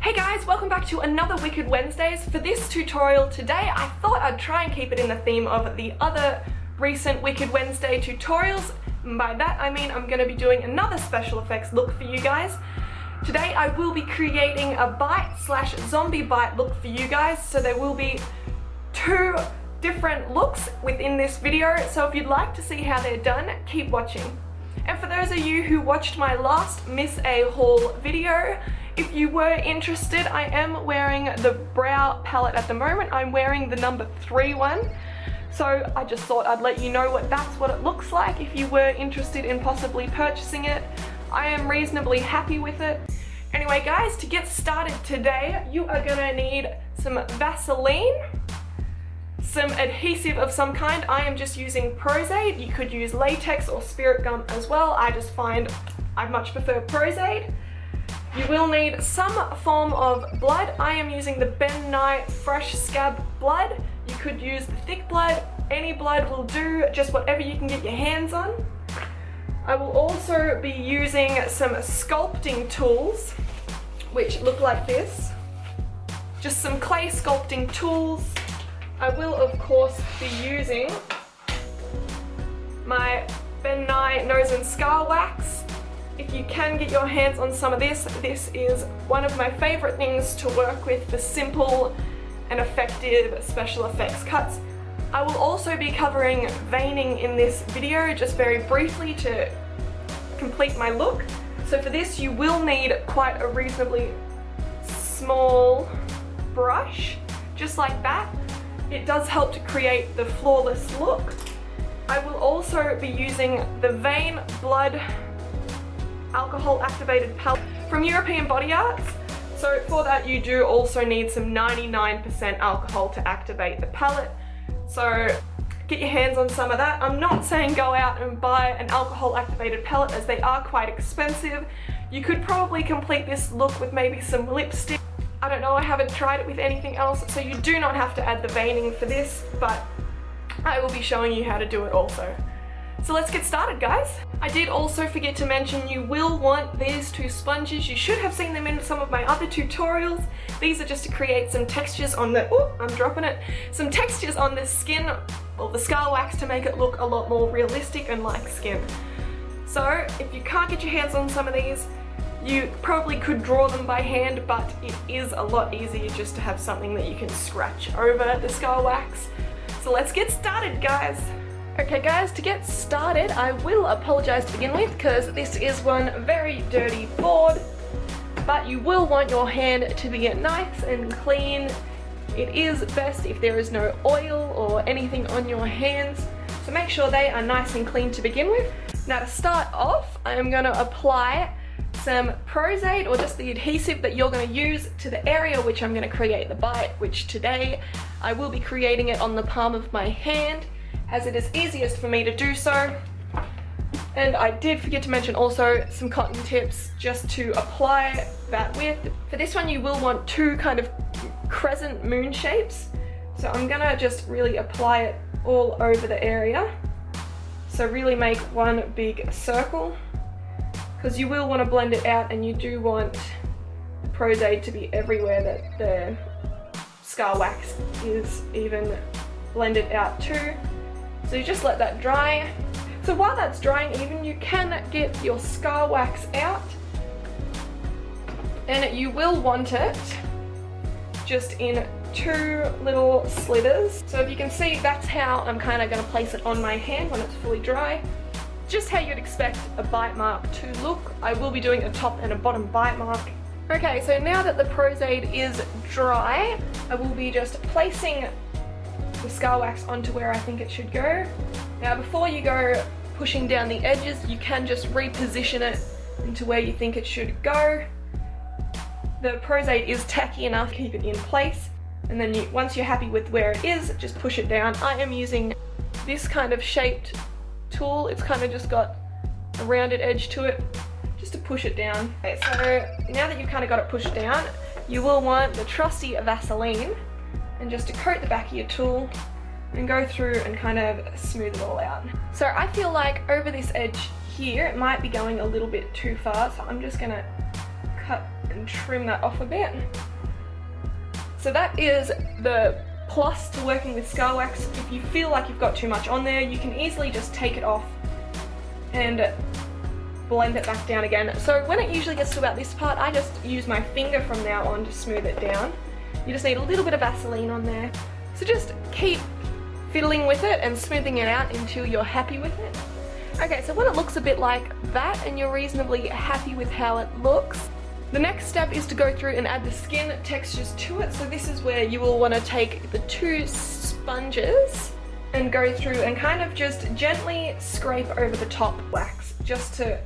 Hey guys, welcome back to another Wicked Wednesdays. For this tutorial today, I thought I'd try and keep it in the theme of the other recent Wicked Wednesday tutorials. And by that I mean I'm going to be doing another special effects look for you guys. Today I will be creating a bite/zombie bite look for you guys, so there will be two different looks within this video, so if you'd like to see how they're done, keep watching. And for those of you who watched my last Miss A haul video, if you were interested, I am wearing the brow palette at the moment. I'm wearing the number 3 one. So I just thought I'd let you know that's what it looks like if you were interested in possibly purchasing it. I am reasonably happy with it. Anyway guys, to get started today, you are gonna need some Vaseline, some adhesive of some kind. I am just using Prozade. You could use latex or spirit gum as well. I just find I much prefer Prozade. You will need some form of blood. I am using the Ben Nye Fresh Scab blood. You could use the thick blood. Any blood will do, just whatever you can get your hands on. I will also be using some sculpting tools, which look like this. Just some clay sculpting tools. I will of course be using my Ben Nye Nose and Scar Wax. If you can get your hands on some of this, this is one of my favorite things to work with for simple and effective special effects cuts. I will also be covering veining in this video, just very briefly to complete my look. So for this you will need quite a reasonably small brush, just like that. It does help to create the flawless look. I will also be using the Vein Blood alcohol activated palette from European Body Arts. So for that you do also need some 99% alcohol to activate the palette. So get your hands on some of that. I'm not saying go out and buy an alcohol activated palette, as they are quite expensive. You could probably complete this look with maybe some lipstick. I don't know, I haven't tried it with anything else, so you do not have to add the veining for this, but I will be showing you how to do it also. So let's get started guys. I did also forget to mention you will want these two sponges. You should have seen them in some of my other tutorials. These are just to create some textures on the, oh, I'm dropping it, some textures on the skin, or the scar wax, to make it look a lot more realistic and like skin. So if you can't get your hands on some of these, you probably could draw them by hand, but it is a lot easier just to have something that you can scratch over the scar wax. So let's get started guys. Okay guys, to get started, I will apologize to begin with because this is one very dirty board, but you will want your hand to be nice and clean. It is best if there is no oil or anything on your hands, so make sure they are nice and clean to begin with. Now to start off, I am going to apply some Prozade, or just the adhesive that you're going to use, to the area which I'm going to create the bite, which today I will be creating it on the palm of my hand, as it is easiest for me to do so. And I did forget to mention also some cotton tips just to apply that with. For this one you will want two kind of crescent moon shapes, so I'm gonna just really apply it all over the area. So really make one big circle, because you will want to blend it out, and you do want the Prozade to be everywhere that the scar wax is even blended out too. So you just let that dry. So while that's drying, even you can get your scar wax out, and you will want it just in two little slithers. So if you can see, that's how I'm kind of going to place it on my hand when it's fully dry. Just how you'd expect a bite mark to look. I will be doing a top and a bottom bite mark. Okay, so now that the Prozade is dry, I will be just placing the scar wax onto where I think it should go. Now before you go pushing down the edges, you can just reposition it into where you think it should go. The Prozade is tacky enough to keep it in place, and then once you're happy with where it is, just push it down. I am using this kind of shaped tool. It's kind of just got a rounded edge to it, just to push it down. Okay, so now that you've kind of got it pushed down, you will want the trusty Vaseline, and just to coat the back of your tool and go through and kind of smooth it all out. So I feel like over this edge here it might be going a little bit too far, so I'm just gonna cut and trim that off a bit. So that is the plus to working with scar wax. If you feel like you've got too much on there, you can easily just take it off and blend it back down again. So when it usually gets to about this part, I just use my finger from now on to smooth it down. You just need a little bit of Vaseline on there. So just keep fiddling with it and smoothing it out until you're happy with it. Okay, so when it looks a bit like that and you're reasonably happy with how it looks, the next step is to go through and add the skin textures to it. So this is where you will want to take the two sponges and go through and kind of just gently scrape over the top wax, just to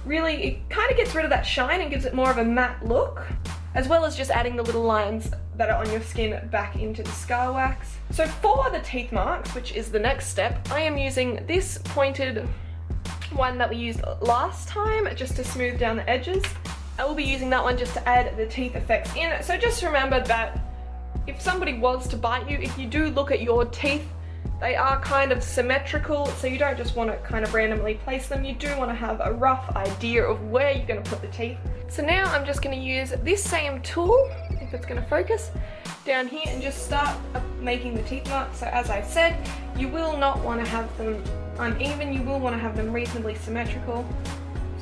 really, it kind of gets rid of that shine and gives it more of a matte look, as well as just adding the little lines that are on your skin back into the scar wax. So for the teeth marks, which is the next step, I am using this pointed one that we used last time just to smooth down the edges. I will be using that one just to add the teeth effects in. So just remember that if somebody was to bite you, if you do look at your teeth, they are kind of symmetrical, so you don't just want to kind of randomly place them. You do want to have a rough idea of where you're going to put the teeth. So now I'm just going to use this same tool, if it's going to focus, down here and just start making the teeth marks. So as I said, you will not want to have them uneven, you will want to have them reasonably symmetrical.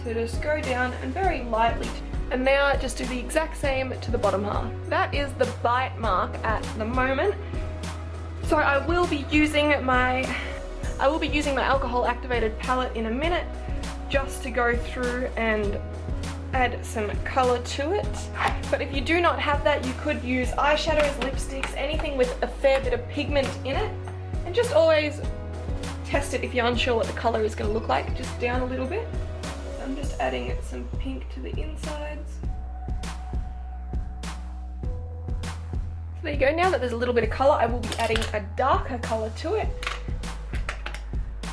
So just go down and very lightly. And now just do the exact same to the bottom half. That is the bite mark at the moment. So I will be using my alcohol activated palette in a minute just to go through and add some color to it. But if you do not have that, you could use eyeshadows, lipsticks, anything with a fair bit of pigment in it. And just always test it if you're unsure what the color is going to look like, just down a little bit. I'm just adding some pink to the insides. So there you go. Now that there's a little bit of color, I will be adding a darker color to it.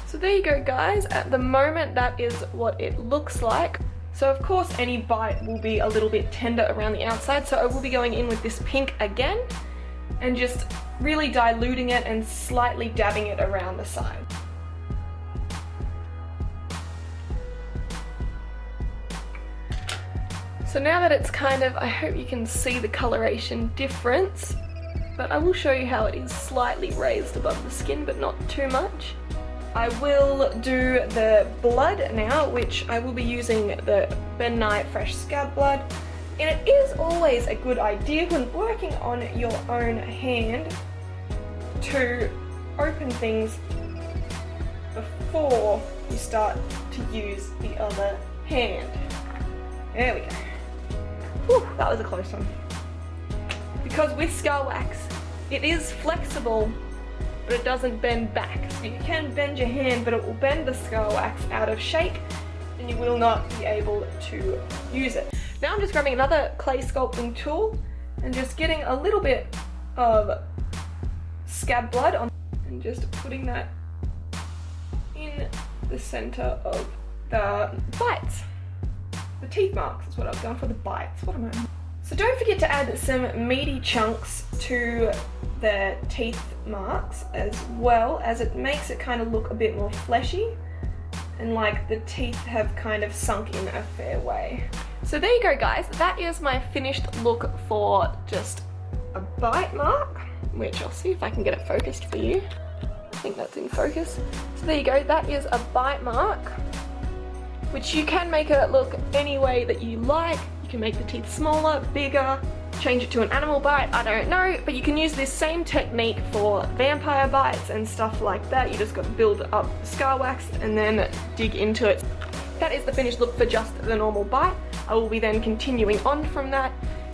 So there you go, guys. At the moment, that is what it looks like. So of course, any bite will be a little bit tender around the outside. So I will be going in with this pink again and just really diluting it and slightly dabbing it around the side. So now that it's kind of, I hope you can see the coloration difference, but I will show you how it is slightly raised above the skin, but not too much. I will do the blood now, which I will be using the Ben Nye Fresh Scab Blood. And it is always a good idea when working on your own hand to open things before you start to use the other hand. There we go. Whew, that was a close one. Because with scar wax, it is flexible, but it doesn't bend back. So you can bend your hand, but it will bend the scar wax out of shape, and you will not be able to use it. Now I'm just grabbing another clay sculpting tool and just getting a little bit of scab blood on and just putting that in the center of the bites. The teeth marks is what I was going for, the bites. What am I? So don't forget to add some meaty chunks to the teeth marks, as well as it makes it kind of look a bit more fleshy and like the teeth have kind of sunk in a fair way. So there you go, guys. That is my finished look for just a bite mark, which I'll see if I can get it focused for you. I think that's in focus. So there you go. That is a bite mark, which you can make it look any way that you like. You can make the teeth smaller, bigger, change it to an animal bite, I don't know, but you can use this same technique for vampire bites and stuff like that. You just got to build up scar wax and then dig into it. That is the finished look for just the normal bite. I will be then continuing on from that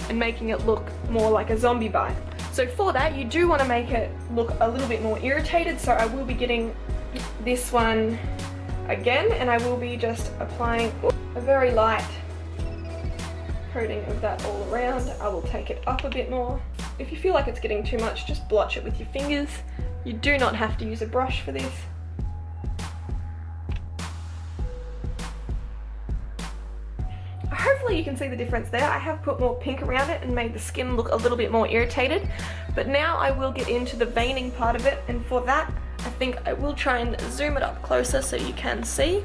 and making it look more like a zombie bite. So for that, you do want to make it look a little bit more irritated, so I will be getting this one again, and I will be just applying a very light coating of that all around. I will take it up a bit more. If you feel like it's getting too much, just blotch it with your fingers. You do not have to use a brush for this. Hopefully you can see the difference there. I have put more pink around it and made the skin look a little bit more irritated, but now I will get into the veining part of it, and for that I think I will try and zoom it up closer so you can see.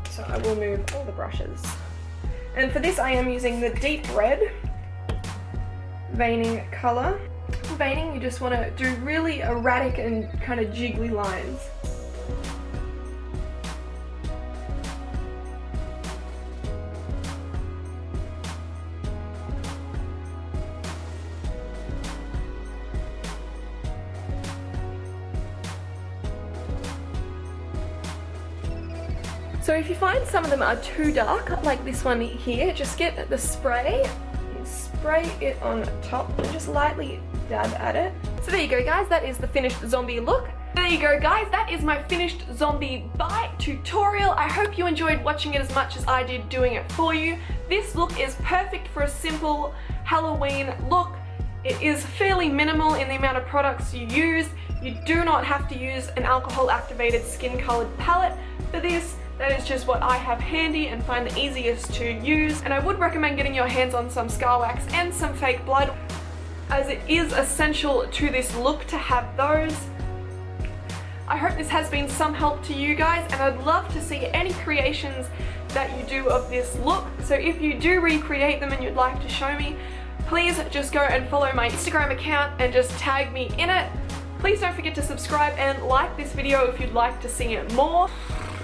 So I will move all the brushes And for this I am using the deep red veining colour. For veining, you just want to do really erratic and kind of jiggly lines. So if you find some of them are too dark, like this one here, just get the spray and spray it on top and just lightly dab at it. So there you go guys, that is the finished zombie look. There you go guys, that is my finished zombie bite tutorial. I hope you enjoyed watching it as much as I did doing it for you. This look is perfect for a simple Halloween look. It is fairly minimal in the amount of products you use. You do not have to use an alcohol activated skin colored palette for this. That is just what I have handy and find the easiest to use. And I would recommend getting your hands on some scar wax and some fake blood, as it is essential to this look to have those. I hope this has been some help to you guys, and I'd love to see any creations that you do of this look. So if you do recreate them and you'd like to show me, please just go and follow my Instagram account and just tag me in it. Please don't forget to subscribe and like this video if you'd like to see it more.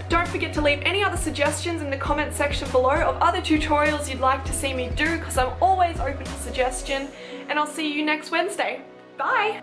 Don't forget to leave any other suggestions in the comment section below of other tutorials you'd like to see me do, because I'm always open to suggestion. And I'll see you next Wednesday. Bye!